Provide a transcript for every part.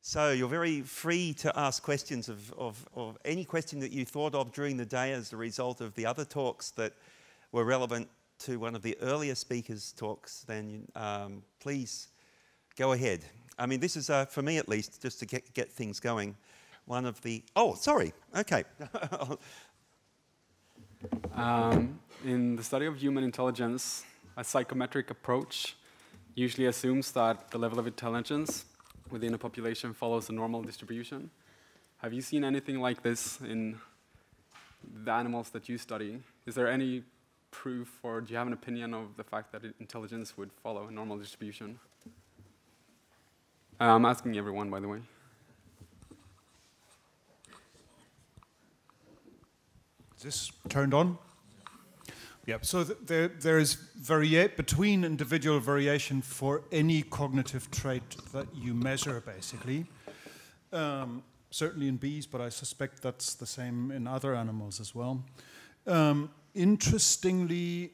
So you're very free to ask questions of any question that you thought of during the day as a result of the other talks that were relevant to one of the earlier speakers' talks. Then please go ahead. I mean, this is, for me at least, just to get things going, one of the... Oh, sorry. Okay. In the study of human intelligence, a psychometric approach usually assumes that the level of intelligence within a population follows a normal distribution. Have you seen anything like this in the animals that you study? Is there any proof, or do you have an opinion of the fact that intelligence would follow a normal distribution? I'm asking everyone, by the way. Is this turned on? Yep. So there is between individual variation for any cognitive trait that you measure, basically. Certainly in bees, but I suspect that's the same in other animals as well. Interestingly,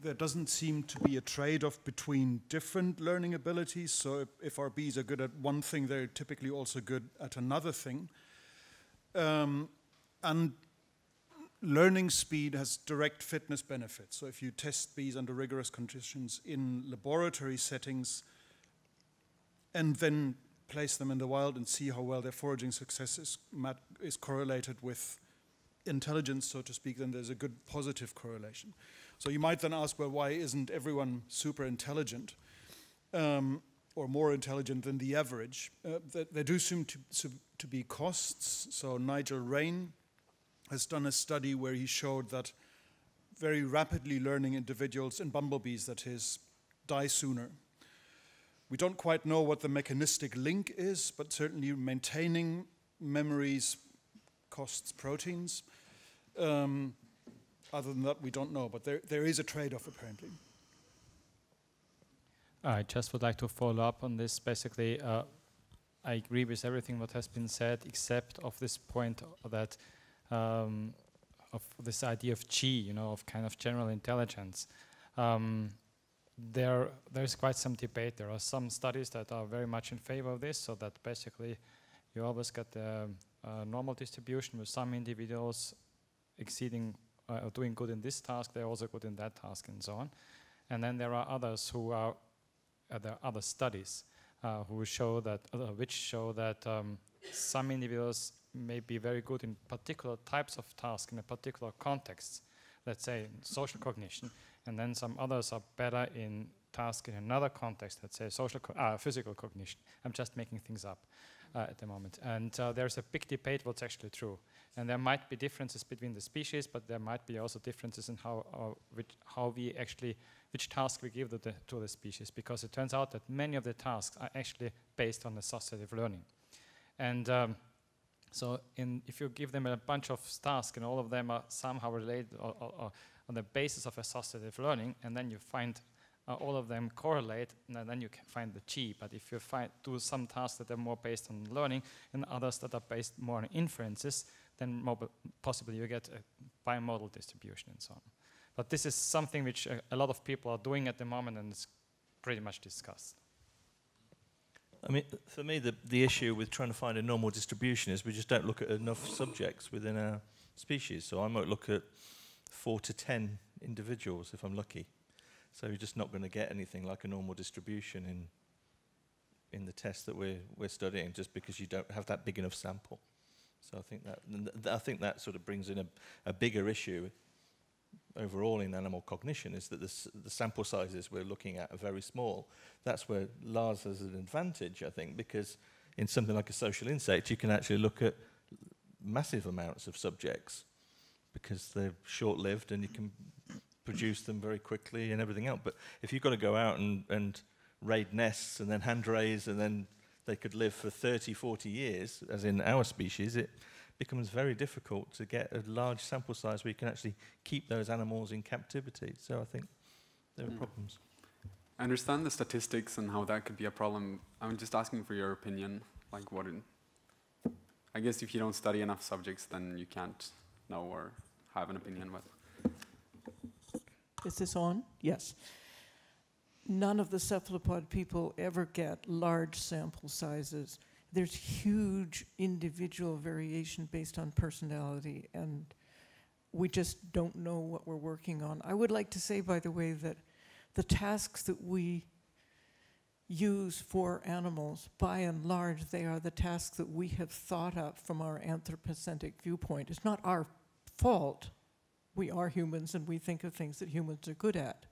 there doesn't seem to be a trade-off between different learning abilities. So if our bees are good at one thing, they're typically also good at another thing. And learning speed has direct fitness benefits. So if you test bees under rigorous conditions in laboratory settings and then place them in the wild and see how well their foraging success is correlated with intelligence, so to speak, then there's a good positive correlation. So you might then ask, well, why isn't everyone super intelligent or more intelligent than the average? There do seem to be costs. So Nigel Raine has done a study where he showed that very rapidly learning individuals in bumblebees, that is, die sooner. We don't quite know what the mechanistic link is, but certainly maintaining memories costs proteins. Other than that, we don't know, but there is a trade-off, apparently. I just would like to follow up on this. Basically, I agree with everything that has been said, except of this point that of this idea of G, of kind of general intelligence. There's quite some debate. There are some studies that are very much in favor of this, so that basically you always get a normal distribution with some individuals exceeding or doing good in this task, they're also good in that task, and so on. And then there are others who are, there are other studies which show that some individuals may be very good in particular types of tasks in a particular context, let's say social cognition, and then some others are better in tasks in another context, let's say physical cognition. I'm just making things up at the moment. And there's a big debate what's actually true. And there might be differences between the species, but there might be also differences in which task we give to the species, because it turns out that many of the tasks are actually based on associative learning. And so if you give them a bunch of tasks and all of them are somehow related or on the basis of associative learning, and then you find all of them correlate, and then you can find the G. But if you do some tasks that are more based on learning and others that are based more on inferences, then possibly you get a bimodal distribution and so on. But this is something which a lot of people are doing at the moment, and it's pretty much discussed. I mean, for me, the issue with trying to find a normal distribution is we just don't look at enough subjects within our species. So I might look at 4 to 10 individuals if I'm lucky. So you're just not going to get anything like a normal distribution in the test that we're studying, just because you don't have that big enough sample. So I think that sort of brings in a bigger issue overall in animal cognition, is that the sample sizes we're looking at are very small. That's where Lars has an advantage, I think, because in something like a social insect, you can actually look at massive amounts of subjects because they're short-lived and you can produce them very quickly and everything else. But if you've got to go out and raid nests and then hand raise, and then they could live for 30, 40 years, as in our species, it becomes very difficult to get a large sample size where you can actually keep those animals in captivity. So I think there are problems. I understand the statistics and how that could be a problem. I'm just asking for your opinion. Like, I guess if you don't study enough subjects, then you can't know or have an opinion with. Is this on? Yes. None of the cephalopod people ever get large sample sizes. there's huge individual variation based on personality, and we just don't know what we're working on. I would like to say, by the way, that the tasks that we use for animals, by and large, they are the tasks that we have thought up from our anthropocentric viewpoint. It's not our fault. We are humans and we think of things that humans are good at.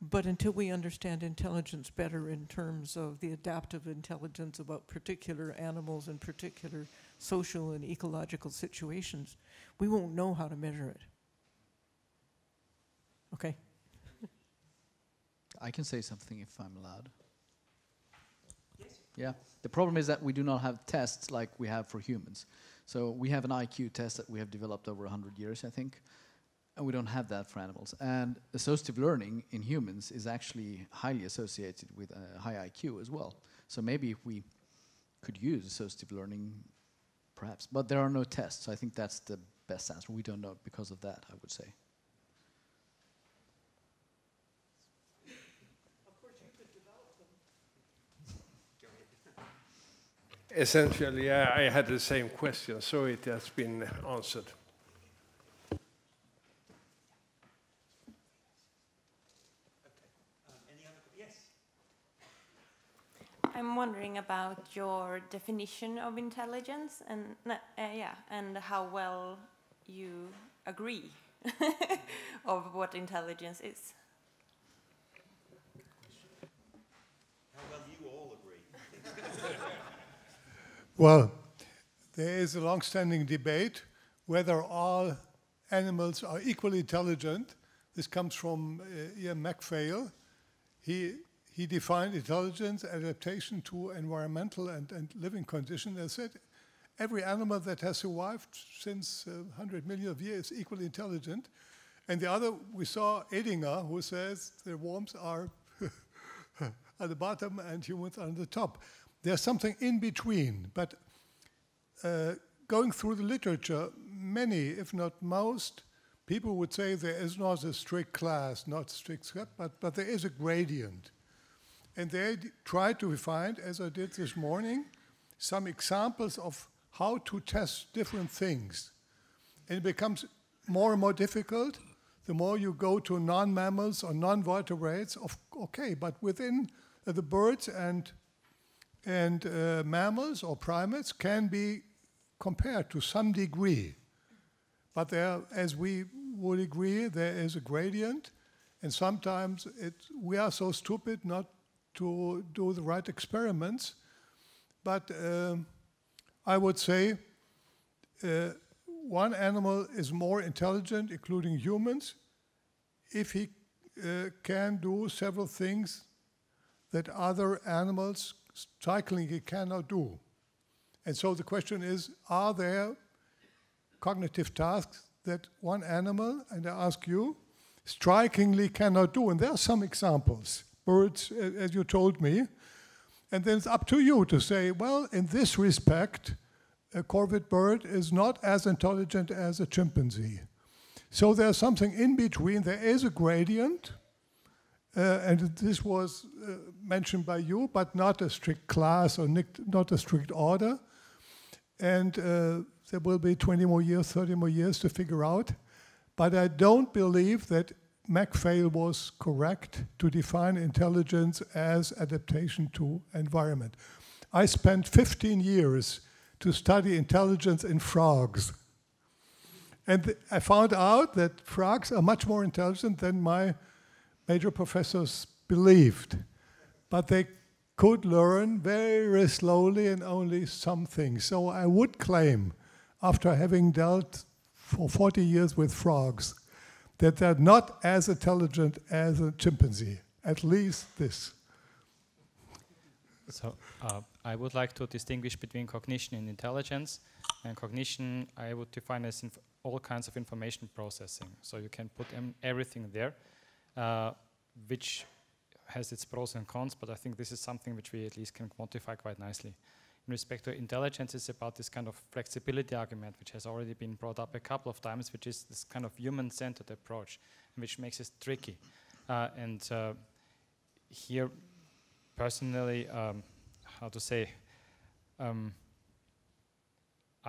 But until we understand intelligence better in terms of the adaptive intelligence about particular animals and particular social and ecological situations, we won't know how to measure it. Okay? I can say something if I'm allowed. Yes. Yeah. The problem is that we do not have tests like we have for humans. So we have an IQ test that we have developed over 100 years, I think. And we don't have that for animals. And associative learning in humans is actually highly associated with a high IQ as well. So maybe if we could use associative learning, perhaps. But there are no tests. So I think that's the best answer. We don't know because of that, I would say. Of course, you could develop them. Essentially, I had the same question, so it has been answered. I'm wondering about your definition of intelligence and and how well you agree of what intelligence is. How well you all agree. Well, there is a long-standing debate whether all animals are equally intelligent. This comes from Ian Macphail. He defined intelligence, adaptation to environmental and living conditions. They said every animal that has survived since 100 million years is equally intelligent. And the other, we saw Edinger, who says the worms are at the bottom and humans are on the top. There's something in between. But going through the literature, many, if not most, people would say there is not a strict class, not strict step, but there is a gradient. And they try to find, as I did this morning, some examples of how to test different things. And it becomes more and more difficult the more you go to non-mammals or non-vertebrates. Okay, but within the birds and mammals or primates can be compared to some degree. But there, as we would agree, there is a gradient. And sometimes we are so stupid not to do the right experiments. But I would say one animal is more intelligent, including humans, if he can do several things that other animals strikingly cannot do. And so the question is, are there cognitive tasks that one animal, and I ask you, strikingly cannot do? And there are some examples. Birds, as you told me. And then it's up to you to say, well, in this respect, a corvid bird is not as intelligent as a chimpanzee. So there's something in between. There is a gradient, and this was mentioned by you, but not a strict class or not a strict order. And there will be 20 more years, 30 more years to figure out. But I don't believe that Macphail was correct to define intelligence as adaptation to environment. I spent 15 years to study intelligence in frogs. And I found out that frogs are much more intelligent than my major professors believed. But they could learn very slowly and only some things. So I would claim, after having dealt for 40 years with frogs, that they're not as intelligent as a chimpanzee, at least this. So I would like to distinguish between cognition and intelligence. And cognition, I would define as all kinds of information processing. So you can put everything there, which has its pros and cons, but I think this is something which we at least can quantify quite nicely. In respect to intelligence, it's about this kind of flexibility argument, which has already been brought up a couple of times, which is this kind of human-centered approach, which makes it tricky. Here, personally, how to say, I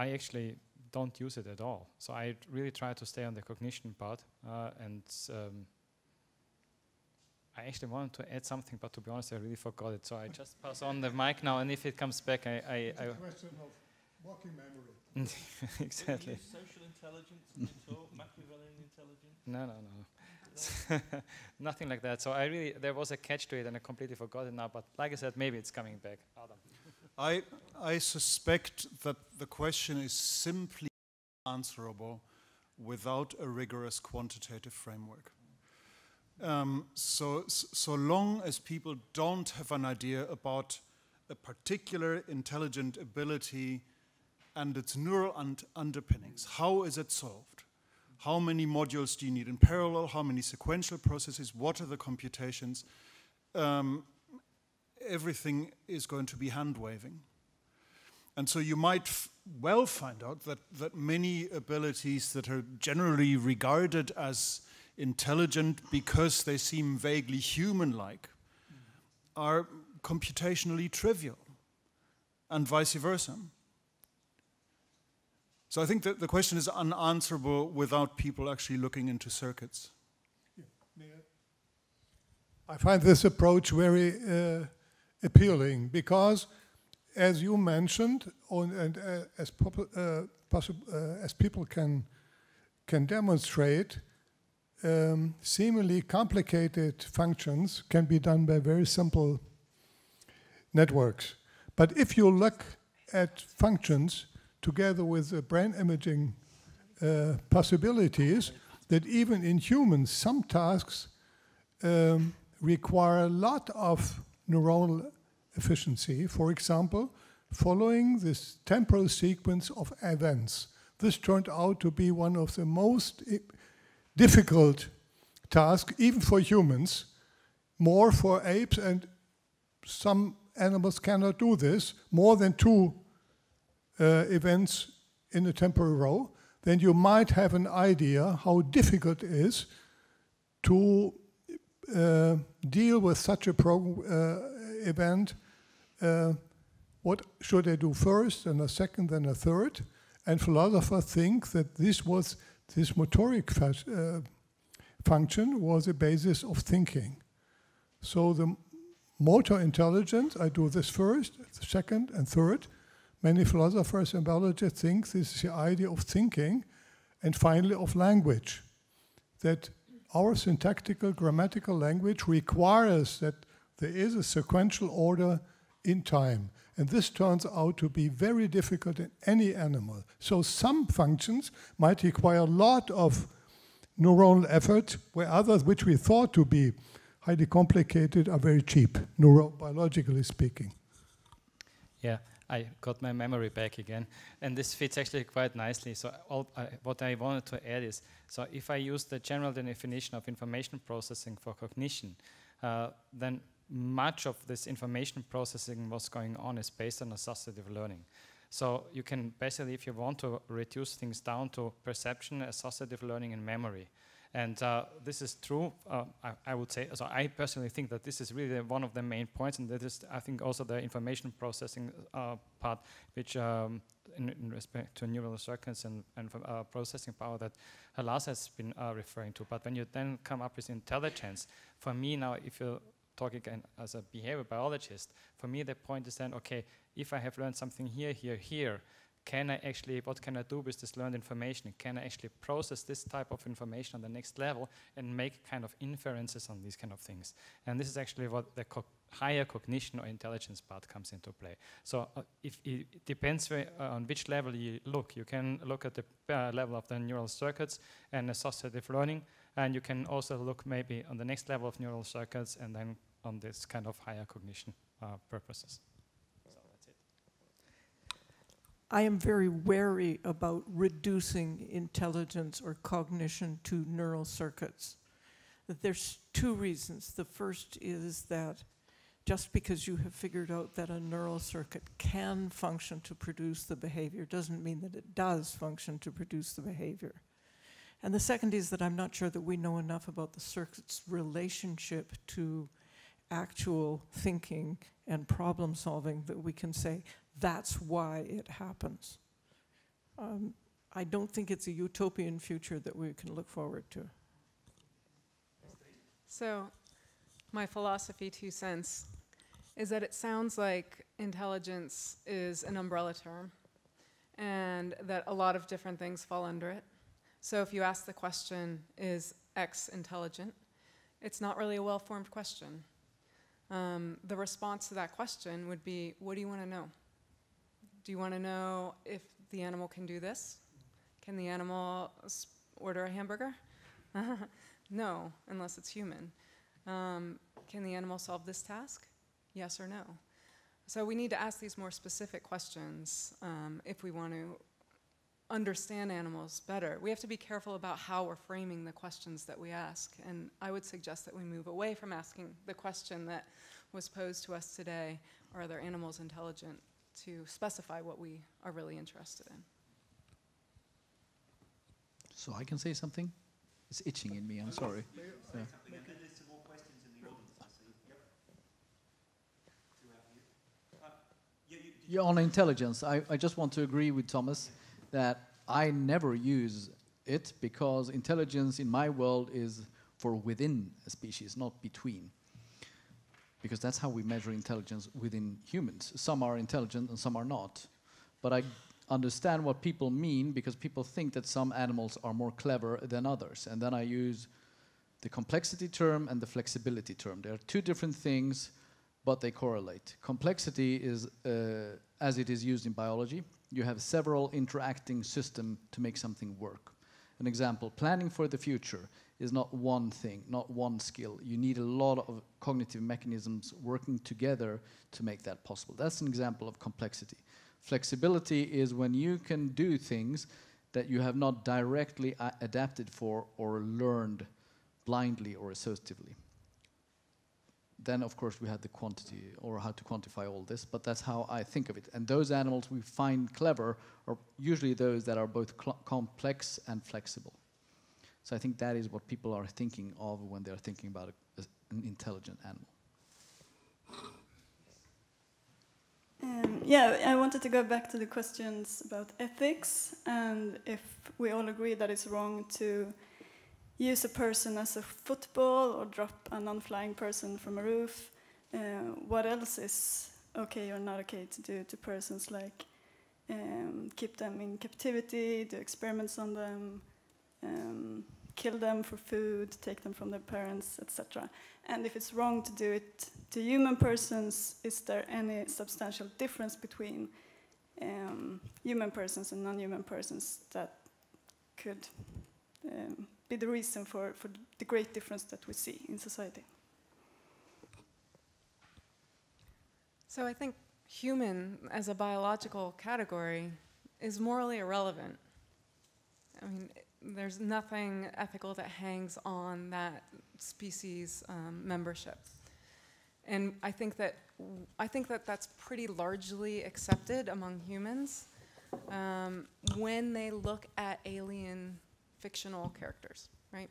actually don't use it at all. So I really try to stay on the cognition part, and I actually wanted to add something, but to be honest, I really forgot it. So I just pass on the mic now, and if it comes back, It's a question of working memory. Exactly. Social intelligence, can you talk? Machiavellian intelligence? No. Nothing like that. So there was a catch to it, and I completely forgot it now. But like I said, maybe it's coming back. Adam. I suspect that the question is simply answerable without a rigorous quantitative framework. So long as people don't have an idea about a particular intelligent ability and its neural underpinnings, how is it solved? How many modules do you need in parallel? How many sequential processes? What are the computations? Everything is going to be hand-waving. And so you might well find out that many abilities that are generally regarded as intelligent because they seem vaguely human-like are computationally trivial, and vice versa. So I think that the question is unanswerable without people actually looking into circuits. I find this approach very appealing because, as you mentioned, as people can demonstrate, seemingly complicated functions can be done by very simple networks. But if you look at functions together with the brain imaging possibilities, that even in humans, some tasks require a lot of neuronal efficiency. For example, following this temporal sequence of events. This turned out to be one of the most difficult tasks, even for humans, more for apes, and some animals cannot do this, more than 2 events in a temporal row. Then you might have an idea how difficult it is to deal with such a event. What should I do first, and a second, then a third? And philosophers think that this motoric function was the basis of thinking. So the motor intelligence, I do this first, the second, and third. Many philosophers and biologists think this is the idea of thinking, and finally of language. That our syntactical, grammatical language requires that there is a sequential order in time. And this turns out to be very difficult in any animal. So some functions might require a lot of neuronal effort, where others, which we thought to be highly complicated, are very cheap, neurobiologically speaking. Yeah, I got my memory back again. And this fits actually quite nicely. So what I wanted to add is, so if I use the general definition of information processing for cognition, then much of this information processing was going on is based on associative learning. So you can basically, if you want to reduce things down to perception, associative learning, and memory. And this is true, I would say. So I personally think that this is really one of the main points, and that is, I think, also the information processing part, which in respect to neural circuits and processing power that Halas has been referring to. But when you then come up with intelligence, for me now, if you talk again as a behavior biologist, for me the point is then, okay, if I have learned something here, what can I do with this learned information? Can I actually process this type of information on the next level and make kind of inferences on these kind of things? And this is actually what the higher cognition or intelligence part comes into play. So if it depends on which level you look. You can look at the level of the neural circuits and associative learning, and you can also look maybe on the next level of neural circuits and then on this kind of higher cognition purposes. So that's it. I am very wary about reducing intelligence or cognition to neural circuits. There's 2 reasons. The first is that just because you have figured out that a neural circuit can function to produce the behavior doesn't mean that it does function to produce the behavior. And the second is that I'm not sure that we know enough about the circuit's relationship to actual thinking and problem solving that we can say that's why it happens. I don't think it's a utopian future that we can look forward to. So, my philosophy 2 cents is that it sounds like intelligence is an umbrella term and that a lot of different things fall under it. So if you ask the question, is X intelligent? It's not really a well-formed question. The response to that question would be, what do you want to know? Do you want to know if the animal can do this? Can the animal order a hamburger? No, unless it's human. Can the animal solve this task? Yes or no? So we need to ask these more specific questions if we want to understand animals better. We have to be careful about how we're framing the questions that we ask. And I would suggest that we move away from asking the question that was posed to us today, are there animals intelligent, to specify what we are really interested in. So I can say something? It's itching in me, I'm sorry. Yeah. Yeah, on intelligence, I just want to agree with Thomas that I never use it because intelligence in my world is for within a species, not between. Because that's how we measure intelligence within humans. Some are intelligent and some are not. But I understand what people mean because people think that some animals are more clever than others. And then I use the complexity term and the flexibility term. They are two different things, but they correlate. Complexity is, as it is used in biology, you have several interacting systems to make something work. An example, planning for the future is not one thing, not one skill. You need a lot of cognitive mechanisms working together to make that possible. That's an example of complexity. Flexibility is when you can do things that you have not directly adapted for or learned blindly or associatively. Then, of course, we had the quantity, or how to quantify all this, but that's how I think of it. And those animals we find clever are usually those that are both complex and flexible. So I think that is what people are thinking of when they're thinking about an intelligent animal. Yeah, I wanted to go back to the questions about ethics, and if we all agree that it's wrong to use a person as a football or drop a non-flying person from a roof, what else is okay or not okay to do to persons, like keep them in captivity, do experiments on them, kill them for food, take them from their parents, etc. And if it's wrong to do it to human persons, is there any substantial difference between human persons and non-human persons that could be the reason for the great difference that we see in society? So I think human as a biological category is morally irrelevant. I mean, there's nothing ethical that hangs on that species membership. And I think that that's pretty largely accepted among humans when they look at alien fictional characters, right?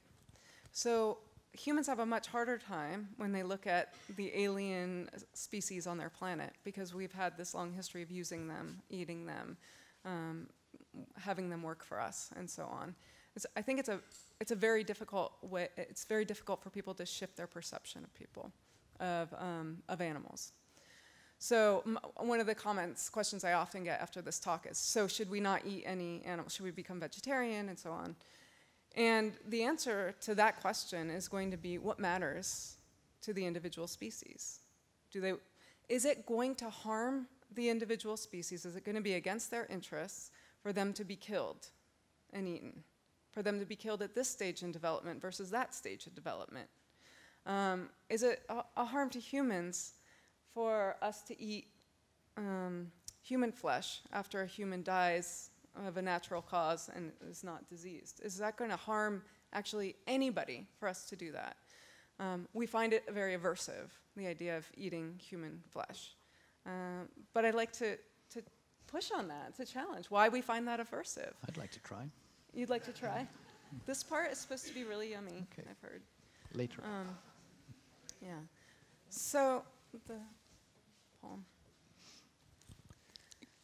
So humans have a much harder time when they look at the alien species on their planet because we've had this long history of using them, eating them, having them work for us, and so on. I think it's a very difficult way. It's very difficult for people to shift their perception of people, of animals. So one of the questions I often get after this talk is, so should we not eat any animals? Should we become vegetarian, and so on? And the answer to that question is going to be, what matters to the individual species? Is it going to harm the individual species? Is it going to be against their interests for them to be killed and eaten? For them to be killed at this stage in development versus that stage of development? Is it a harm to humans for us to eat human flesh after a human dies of a natural cause and is not diseased? Is that going to harm actually anybody for us to do that? We find it very aversive, the idea of eating human flesh. But I'd like to push on that, to challenge why we find that aversive. I'd like to try. You'd like to try? This part is supposed to be really yummy, okay. I've heard. Later. Yeah. So, the poem.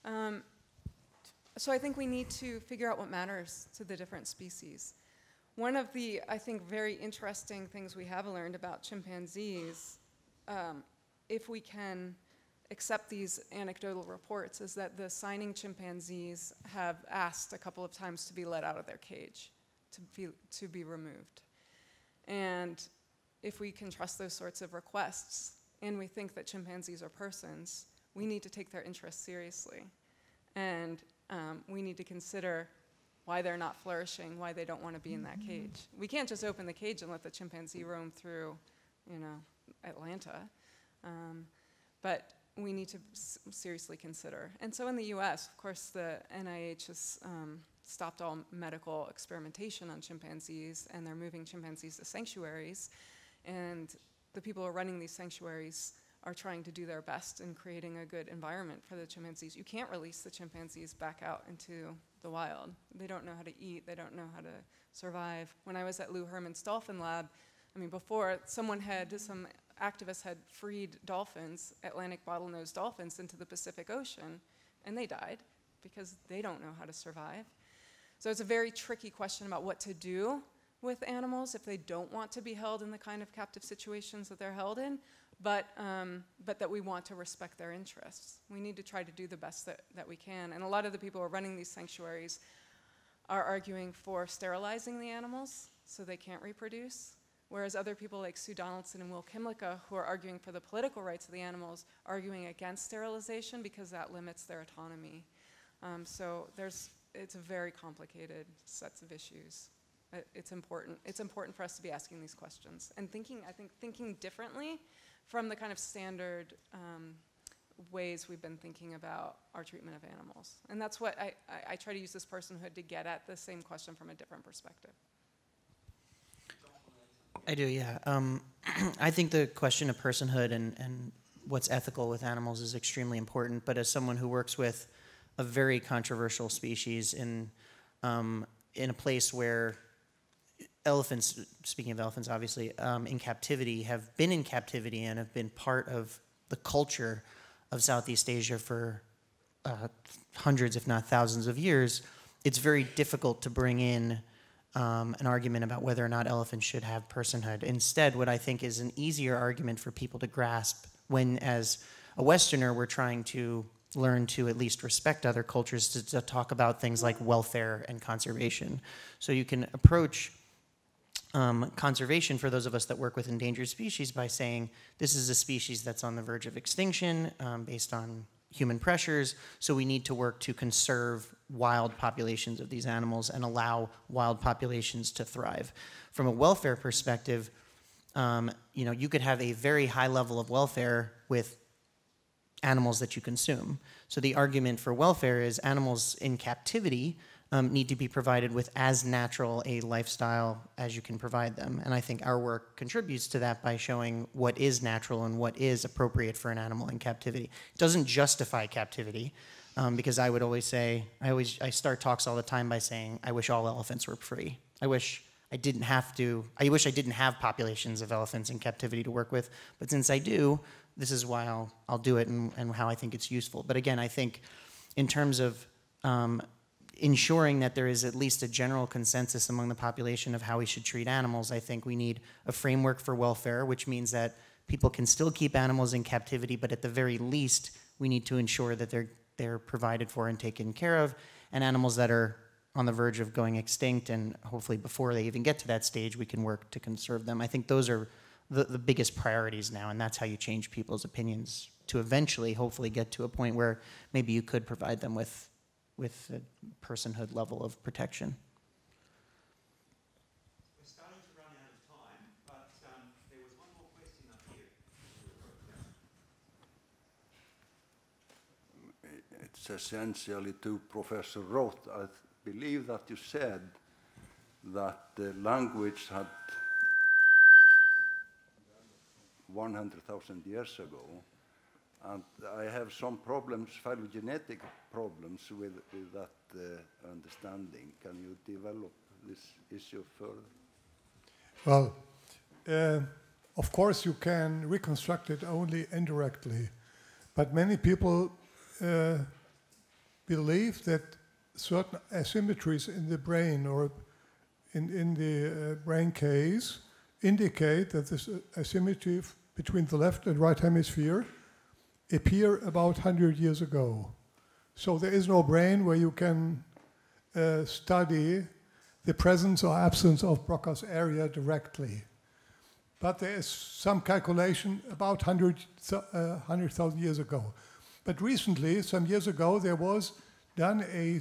So I think we need to figure out what matters to the different species. One of the, I think, very interesting things we have learned about chimpanzees, if we can accept these anecdotal reports, is that the signing chimpanzees have asked a couple of times to be let out of their cage, to be removed. And if we can trust those sorts of requests, and we think that chimpanzees are persons, we need to take their interests seriously. And we need to consider why they're not flourishing, why they don't want to be in that cage. We can't just open the cage and let the chimpanzee roam through, Atlanta. But we need to seriously consider. And so in the US, of course, the NIH has stopped all medical experimentation on chimpanzees, and they're moving chimpanzees to sanctuaries. And the people who are running these sanctuaries are trying to do their best in creating a good environment for the chimpanzees. You can't release the chimpanzees back out into the wild. They don't know how to eat, they don't know how to survive. When I was at Lou Herman's dolphin lab, before some activists had freed dolphins, Atlantic bottlenose dolphins, into the Pacific Ocean, and they died because they don't know how to survive. So it's a very tricky question about what to do with animals if they don't want to be held in the kind of captive situations that they're held in, but that we want to respect their interests. We need to try to do the best that we can. And a lot of the people who are running these sanctuaries are arguing for sterilizing the animals so they can't reproduce, whereas other people like Sue Donaldson and Will Kymlicka, who are arguing for the political rights of the animals, are arguing against sterilization because that limits their autonomy. So it's a very complicated set of issues. It's important for us to be asking these questions and thinking differently from the kind of standard ways we've been thinking about our treatment of animals. And that's what I try to use this personhood to get at the same question from a different perspective. I do, yeah. I think the question of personhood and what's ethical with animals is extremely important, but as someone who works with a very controversial species in a place where elephants, speaking of elephants obviously, in captivity, have been in captivity and have been part of the culture of Southeast Asia for hundreds, if not thousands of years, it's very difficult to bring in an argument about whether or not elephants should have personhood. Instead, what I think is an easier argument for people to grasp when, as a Westerner, we're trying to learn to at least respect other cultures, to talk about things like welfare and conservation. So you can approach conservation for those of us that work with endangered species by saying this is a species that's on the verge of extinction based on human pressures, so we need to work to conserve wild populations of these animals and allow wild populations to thrive. From a welfare perspective, you could have a very high level of welfare with animals that you consume. So the argument for welfare is animals in captivity need to be provided with as natural a lifestyle as you can provide them. And I think our work contributes to that by showing what is natural and what is appropriate for an animal in captivity. It doesn't justify captivity, because I would always say, I start talks all the time by saying, I wish all elephants were free. I wish I didn't have populations of elephants in captivity to work with, but since I do, this is why I'll do it and how I think it's useful. But again, I think in terms of ensuring that there is at least a general consensus among the population of how we should treat animals, I think we need a framework for welfare, which means that people can still keep animals in captivity, but at the very least, we need to ensure that they're provided for and taken care of, and animals that are on the verge of going extinct, and hopefully before they even get to that stage, we can work to conserve them. I think those are the biggest priorities now, and that's how you change people's opinions to eventually, hopefully, get to a point where maybe you could provide them with a personhood level of protection. We're starting to run out of time, but there was one more question up here. It's essentially to Professor Roth. I believe that you said that the language had 100,000 years ago, and I have some problems, phylogenetic problems with that understanding. Can you develop this issue further? Well, of course you can reconstruct it only indirectly, but many people believe that certain asymmetries in the brain or in the brain case indicate that this asymmetry between the left and right hemisphere appear about 100 years ago. So there is no brain where you can study the presence or absence of Broca's area directly. But there is some calculation about 100,000 years ago. But recently, some years ago, there was done a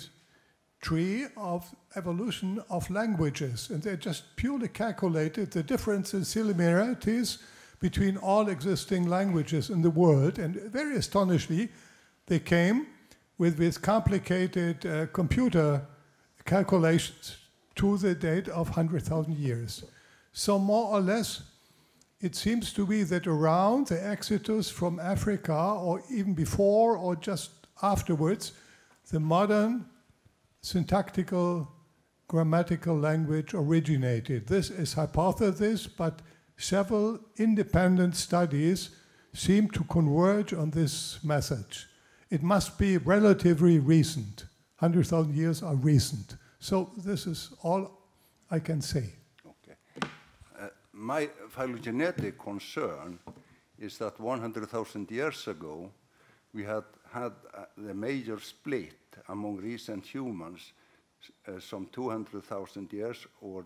tree of evolution of languages, and they just purely calculated the difference in similarities between all existing languages in the world, and very astonishingly, they came with complicated computer calculations to the date of 100,000 years. So more or less, it seems to be that around the exodus from Africa, or even before or just afterwards, the modern syntactical grammatical language originated. This is hypothesis, but several independent studies seem to converge on this message. It must be relatively recent. 100,000 years are recent. So this is all I can say. My phylogenetic concern is that 100,000 years ago, we had the major split among recent humans some 200,000 years or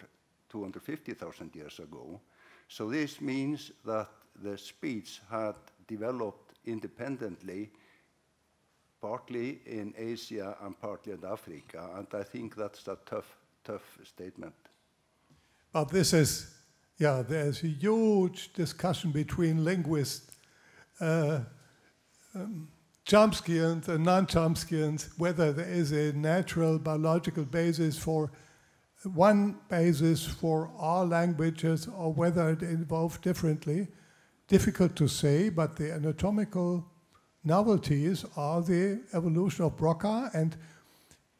250,000 years ago. So this means that the speech had developed independently, partly in Asia and partly in Africa, and I think that's a tough statement. But this is, yeah, there's a huge discussion between linguists, Chomskyians and non-Chomskyians, whether there is a natural biological basis for one basis for all languages or whether it evolved differently. Difficult to say, but the anatomical novelties are the evolution of Broca, and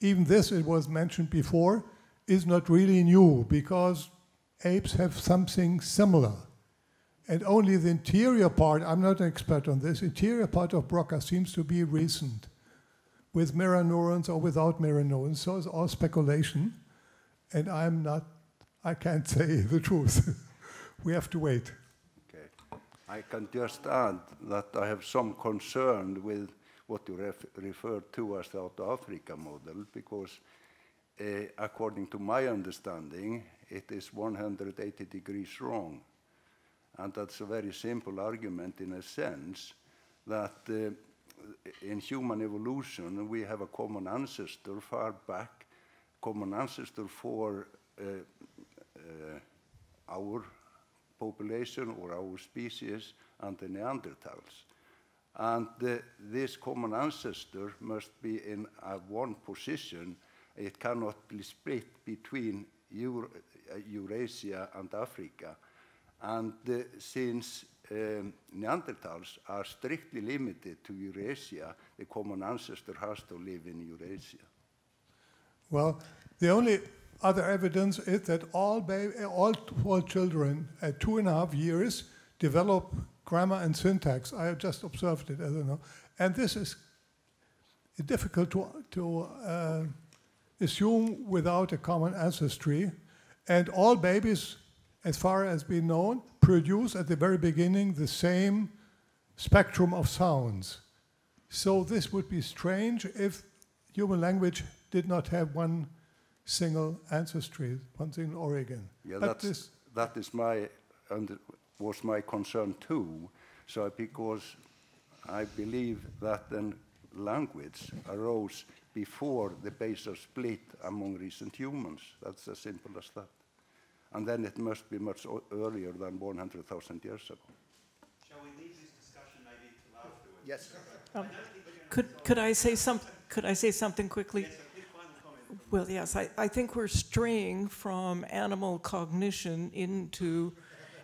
even this, it was mentioned before, is not really new because apes have something similar. And only the interior part, I'm not an expert on this, interior part of Broca seems to be recent, with mirror neurons or without mirror neurons. So it's all speculation, and I can't say the truth. We have to wait. Okay. I can just add that I have some concern with what you referred to as the South Africa model, because according to my understanding, it is 180 degrees wrong. And that's a very simple argument in a sense that in human evolution we have a common ancestor far back, common ancestor for our population or our species and the Neanderthals. And this common ancestor must be in one position. It cannot be split between Eurasia and Africa. And since Neanderthals are strictly limited to Eurasia, the common ancestor has to live in Eurasia. Well, the only other evidence is that all children at 2.5 years develop grammar and syntax. I have just observed it, I don't know. And this is difficult to assume without a common ancestry. And all babies, as far as we know, produce at the very beginning the same spectrum of sounds. So this would be strange if human language did not have one single ancestry, one single origin. Yeah, that was my concern too. So because I believe that then language arose before the basal split among recent humans. That's as simple as that. And then it must be much earlier than 100,000 years ago. Shall we leave this discussion maybe till afterwards? Yes. Could I say something quickly? Yes, a quick final comment. Well, yes, I think we're straying from animal cognition into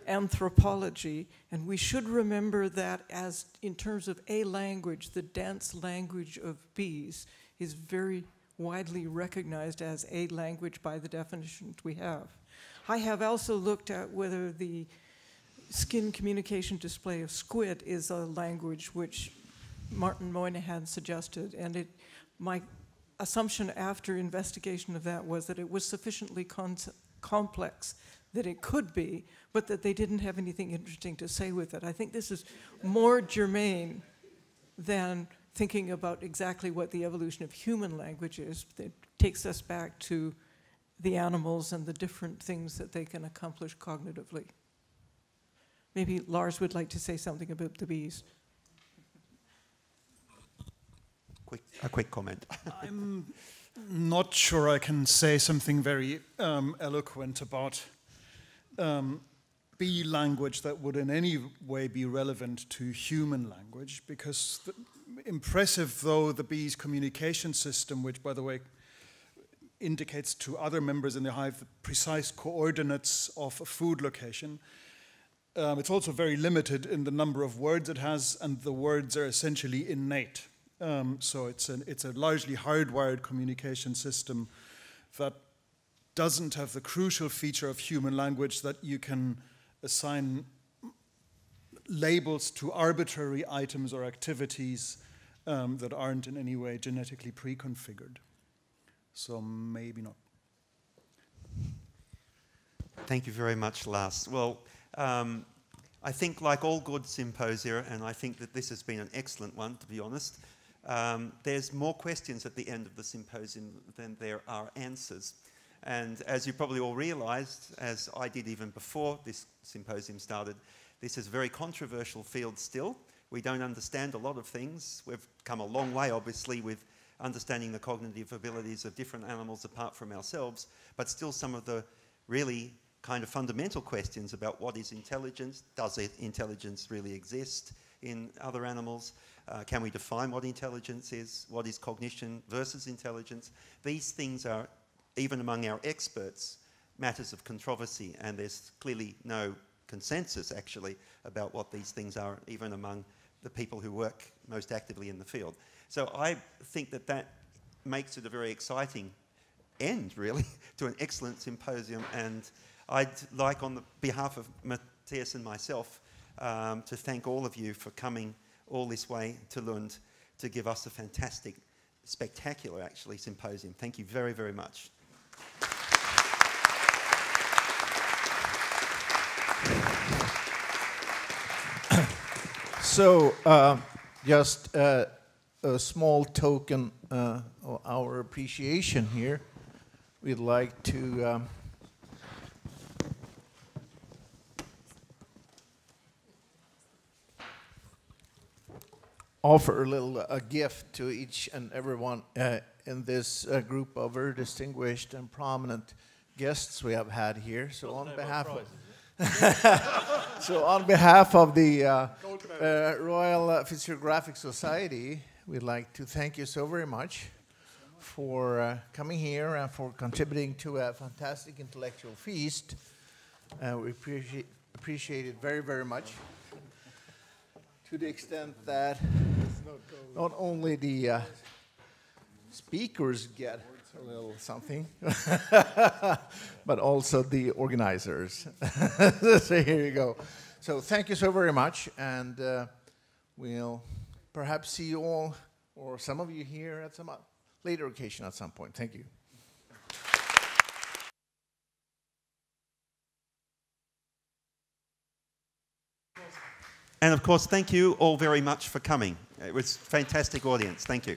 anthropology, and we should remember that as in terms of a language, the dance language of bees is very widely recognized as a language by the definitions we have. I have also looked at whether the skin communication display of squid is a language which Martin Moynihan suggested, and my assumption after investigation of that was that it was sufficiently complex that it could be, but that they didn't have anything interesting to say with it. I think this is more germane than thinking about exactly what the evolution of human language is. It takes us back to the animals and the different things that they can accomplish cognitively. Maybe Lars would like to say something about the bees. A quick comment. I'm not sure I can say something very eloquent about bee language that would in any way be relevant to human language, because impressive though the bee's communication system, which by the way indicates to other members in the hive the precise coordinates of a food location, it's also very limited in the number of words it has, and the words are essentially innate. So it's a largely hardwired communication system that doesn't have the crucial feature of human language that you can assign labels to arbitrary items or activities that aren't in any way genetically pre-configured. So maybe not. Thank you very much, Lars. Well, I think like all good symposia, and I think that this has been an excellent one, to be honest, there's more questions at the end of the symposium than there are answers. And as you probably all realized, as I did even before this symposium started, this is a very controversial field still. We don't understand a lot of things. We've come a long way, obviously, with understanding the cognitive abilities of different animals apart from ourselves, but still some of the really kind of fundamental questions about what is intelligence, does intelligence really exist in other animals, can we define what intelligence is, what is cognition versus intelligence. These things are, even among our experts, matters of controversy, and there's clearly no consensus actually about what these things are, even among the people who work most actively in the field. So I think that that makes it a very exciting end, really, to an excellent symposium, and I'd like, on the behalf of Matthias and myself, to thank all of you for coming all this way to Lund to give us a fantastic, spectacular, actually, symposium. Thank you very, very much. So, just a small token of our appreciation here. We'd like to offer a gift to each and everyone in this group of very distinguished and prominent guests we have had here. So on behalf of on behalf of the Royal Physiographic Society, we'd like to thank you so very much for coming here and for contributing to a fantastic intellectual feast. We appreciate it very, very much, to the extent that not only the speakers get a little something, but also the organizers. So here you go. So thank you so very much, and we'll perhaps see you all, or some of you here at some later occasion at some point. Thank you. And of course, thank you all very much for coming. It was a fantastic audience. Thank you.